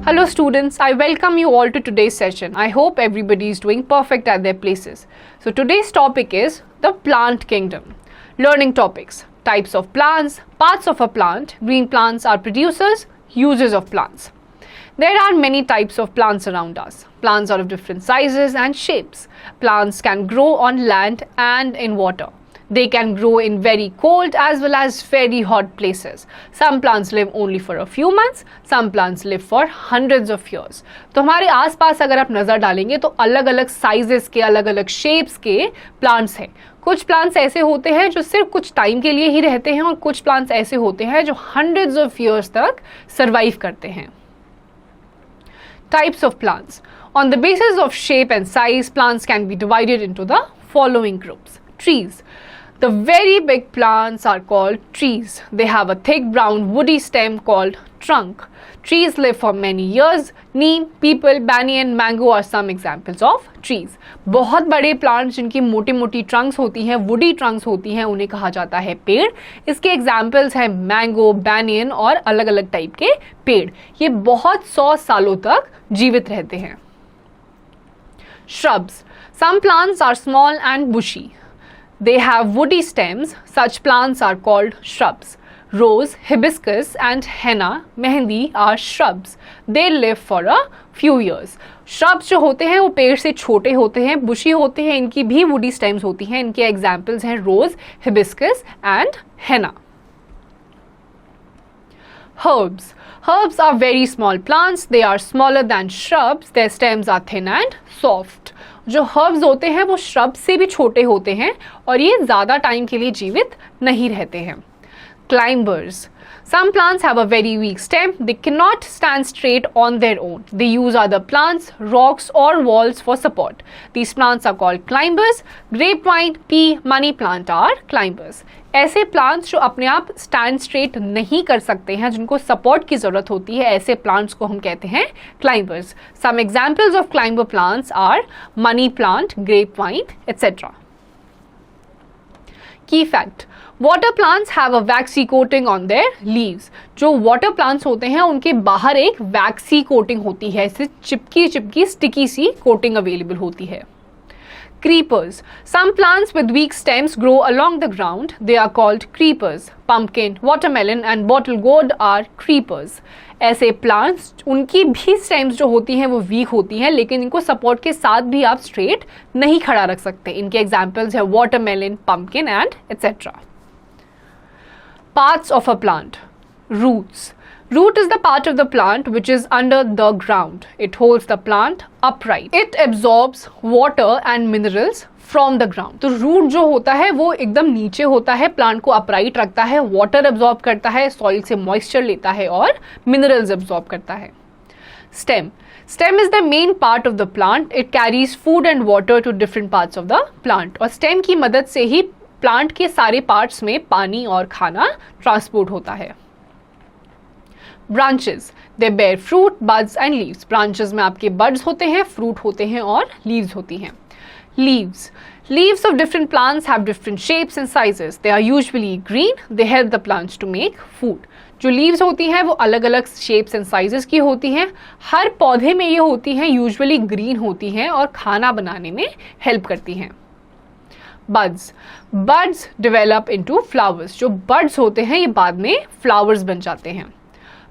Hello students, I welcome you all to today's session. I hope everybody is doing perfect at their places. So today's topic is the plant kingdom. Learning topics: types of plants, parts of a plant, green plants are producers, uses of plants. There are many types of plants around us. Plants are of different sizes and shapes. Plants can grow on land and in water. They can grow in very cold as well as very hot places. Some plants live only for a few months, some plants live for hundreds of years. तो हमारे आसपास अगर आप नज़र डालेंगे तो अलग अलग साइजेस के, अलग अलग शेप्स के प्लांट्स हैं. कुछ प्लांट्स ऐसे होते हैं जो सिर्फ कुछ टाइम के लिए ही रहते हैं और कुछ प्लांट्स ऐसे होते हैं जो हंड्रेड्स ऑफ ईयर्स तक सर्वाइव करते हैं. Types of plants. On the basis of shape and size, plants can be divided into the following groups. Trees. The very big plants are called trees. They have a thick brown woody stem called trunk. Trees live for many years. Neem, peepal, banyan, mango are some examples of trees. बहुत बड़े plants जिनकी मोटी मोटी Trunks होती हैं, woody Trunks होती हैं, उन्हें कहा जाता है पेड़. इसके एग्जाम्पल्स हैं मैंगो, बैनियन और अलग अलग टाइप के पेड़. ये बहुत 100 सालों तक जीवित रहते हैं. Shrubs. Some plants are small and bushy. They have woody stems. Such plants are called shrubs. Rose, hibiscus and henna, mehendi are shrubs. They live for a few years. Shrubs जो होते हैं वो पेड़ से छोटे होते हैं, bushy होते हैं, इनकी भी woody stems होती हैं. इनके examples हैं rose, hibiscus and henna. Herbs. Herbs are very small plants. They are smaller than shrubs. Their stems are thin and soft. जो हर्ब्स होते हैं वो श्रब से भी छोटे होते हैं और ये ज़्यादा टाइम के लिए जीवित नहीं रहते हैं. Climbers. Some plants have a very weak stem. They cannot stand straight on their own. They use other plants, rocks or walls for support. These plants are called climbers. Grapevine, pea, money plant are climbers. ऐसे plants जो अपने आप stand straight नहीं कर सकते हैं, जिनको support की ज़रूरत होती है, ऐसे प्लांट्स को हम कहते हैं climbers. Some examples of climber plants are money plant, grapevine etcetera. Key fact: water plants have a waxy coating on their leaves. जो वाटर प्लांट्स होते हैं उनके बाहर एक वैक्सी कोटिंग होती है, इससे चिपकी स्टिकी सी कोटिंग अवेलेबल होती है. Creepers. Some plants with weak stems grow along the ground. They are called creepers. Pumpkin, watermelon and bottle gourd are creepers. ऐसे प्लांट्स उनकी भी स्टेम्स जो होती हैं वो वीक होती हैं, लेकिन इनको सपोर्ट के साथ भी आप स्ट्रेट नहीं खड़ा रख सकते. इनके एग्जाम्पल्स है watermelon, pumpkin and etcetera. Parts of a plant. Roots. Root is the part of the plant which is under the ground. It holds the plant upright. It absorbs water and minerals from the ground. तो root जो होता है वो एकदम नीचे होता है, plant को upright रखता है, water absorb करता है, soil से moisture लेता है और minerals absorb करता है. Stem. Stem is the main part of the plant. It carries food and water to different parts of the plant. और stem की मदद से ही प्लांट के सारे पार्ट्स में पानी और खाना ट्रांसपोर्ट होता है. Branches. They bear fruit, buds and leaves. Branches में आपके buds होते हैं, fruit होते हैं और leaves होती हैं. Leaves. Leaves of different plants have different shapes and sizes. They are usually green. They help the plants to make food. जो leaves होती हैं वो अलग अलग shapes and sizes की होती हैं. हर पौधे में ये होती हैं, usually green होती हैं और खाना बनाने में help करती हैं. Buds. Buds develop into flowers. जो buds होते हैं ये बाद में flowers बन जाते हैं.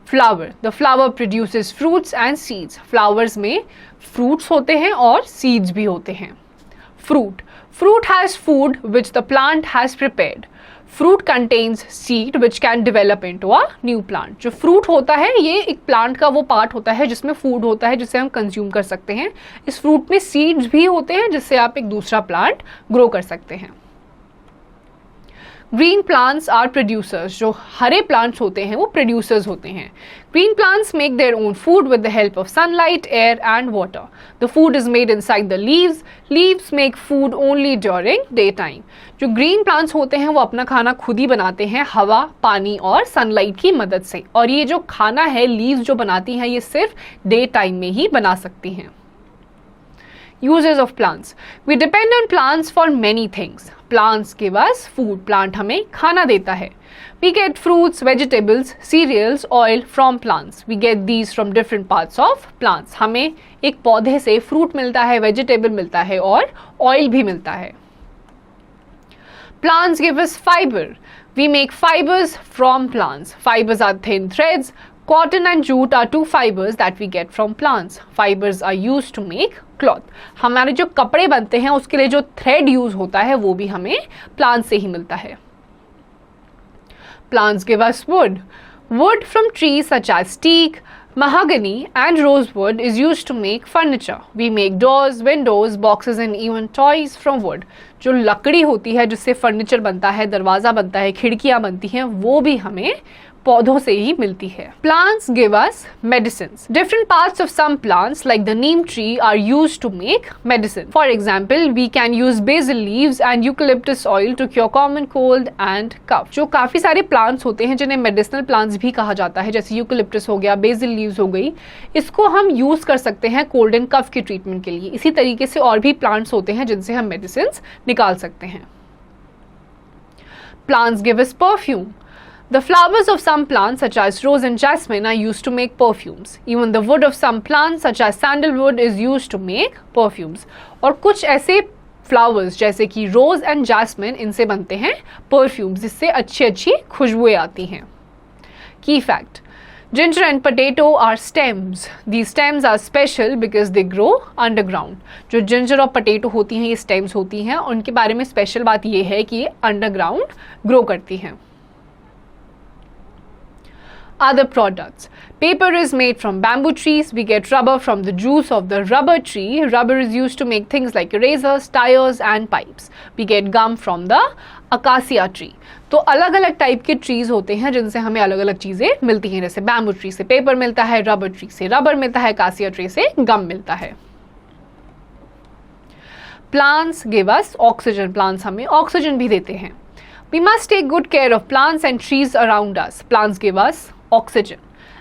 Flower. The flower produces fruits and seeds. Flowers में fruits होते हैं और seeds भी होते हैं. Fruit. Fruit has food which the plant has prepared. Fruit contains seed which can develop into a new plant. जो fruit होता है ये एक plant का वो part होता है जिसमें food होता है जिसे हम consume कर सकते हैं. इस fruit में seeds भी होते हैं जिससे आप एक दूसरा plant grow कर सकते हैं. Green plants are producers. जो हरे plants होते हैं वो producers होते हैं. Green plants make their own food with the help of sunlight, air and water. The food is made inside the leaves. Leaves make food only during daytime. जो green plants होते हैं वो अपना खाना खुद ही बनाते हैं हवा, पानी और sunlight की मदद से. और ये जो खाना है leaves जो बनाती हैं ये सिर्फ डे टाइम में ही बना सकती हैं. Uses of plants. We depend on plants for many things. Plants give us food. Plant हमें खाना देता है. We get fruits, vegetables, cereals, oil from plants. We get these from different parts of plants. हमें एक पौधे से fruit मिलता है, vegetable मिलता है और oil भी मिलता है. Plants give us fiber. We make fibers from plants. Fibers are thin threads. Cotton and jute are two fibers that we get from plants. Fibers are used to make cloth. हमारे जो कपड़े बनते हैं उसके लिए जो thread यूज होता है वो भी हमें प्लांट से ही मिलता है. Plants give us wood. Wood from trees such as teak, mahogany and rosewood is used to make furniture. We make doors, windows, boxes and even toys from wood. जो लकड़ी होती है जिससे फर्नीचर बनता है, दरवाजा बनता है, खिड़कियां बनती हैं, वो भी हमें पौधों से ही मिलती है. Plants give us medicines. Different parts of some plants like the neem tree are used to make medicine. For example, we can use basil leaves and eucalyptus oil to cure common cold and cough. जो काफी सारे plants होते हैं जिन्हें medicinal plants भी कहा जाता है, जैसे eucalyptus हो गया, basil leaves हो गई, इसको हम यूज कर सकते हैं cold and cough के ट्रीटमेंट के लिए. इसी तरीके से और भी plants होते हैं जिनसे हम medicines निकाल सकते हैं. Plants give us perfume. The flowers of some plants such as rose and jasmine are used to make perfumes. Even the wood of some plants such as sandalwood is used to make perfumes. और कुछ ऐसे flowers जैसे कि rose and jasmine इनसे बनते हैं perfumes जिससे अच्छी खुशबुएं आती हैं. Key fact: Ginger and potato are stems. These stems are special because they grow underground. जो ginger और potato होती हैं ये stems होती हैं, उनके बारे में special बात ये है कि ये underground grow करती हैं. Other products. Paper is made from bamboo trees. We get rubber from the juice of the rubber tree. Rubber is used to make things like erasers, tires and pipes. We get gum from the acacia tree. तो अलग अलग type के trees होते हैं जिनसे हमें अलग अलग चीजें मिलती हैं. जैसे बैम्बू ट्री से पेपर मिलता है, रबर ट्री से रबर मिलता है, अकासिया ट्री से गम मिलता है. Plants give us oxygen. Plants हमें ऑक्सीजन भी देते हैं. We must take good care of plants and trees around us. Plants give us oxygen.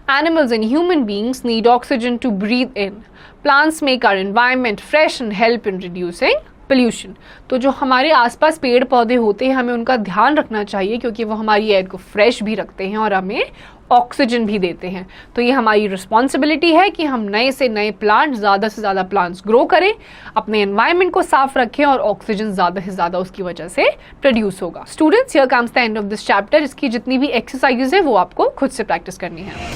Animals and human beings need oxygen to breathe in. Plants make our environment fresh and help in reducing pollution. तो जो हमारे आसपास पेड़ पौधे होते हैं हमें उनका ध्यान रखना चाहिए क्योंकि वो हमारी एयर को फ्रेश भी रखते हैं और हमें ऑक्सीजन भी देते हैं. तो ये हमारी रिस्पॉन्सिबिलिटी है कि हम नए से नए प्लांट, ज़्यादा से ज़्यादा प्लांट्स ग्रो करें, अपने एनवायरनमेंट को साफ रखें और ऑक्सीजन ज़्यादा से ज़्यादा उसकी वजह से प्रोड्यूस होगा. Students, here comes the end of this chapter. इसकी जितनी भी एक्सरसाइजेज है वो आपको खुद से प्रैक्टिस करनी है.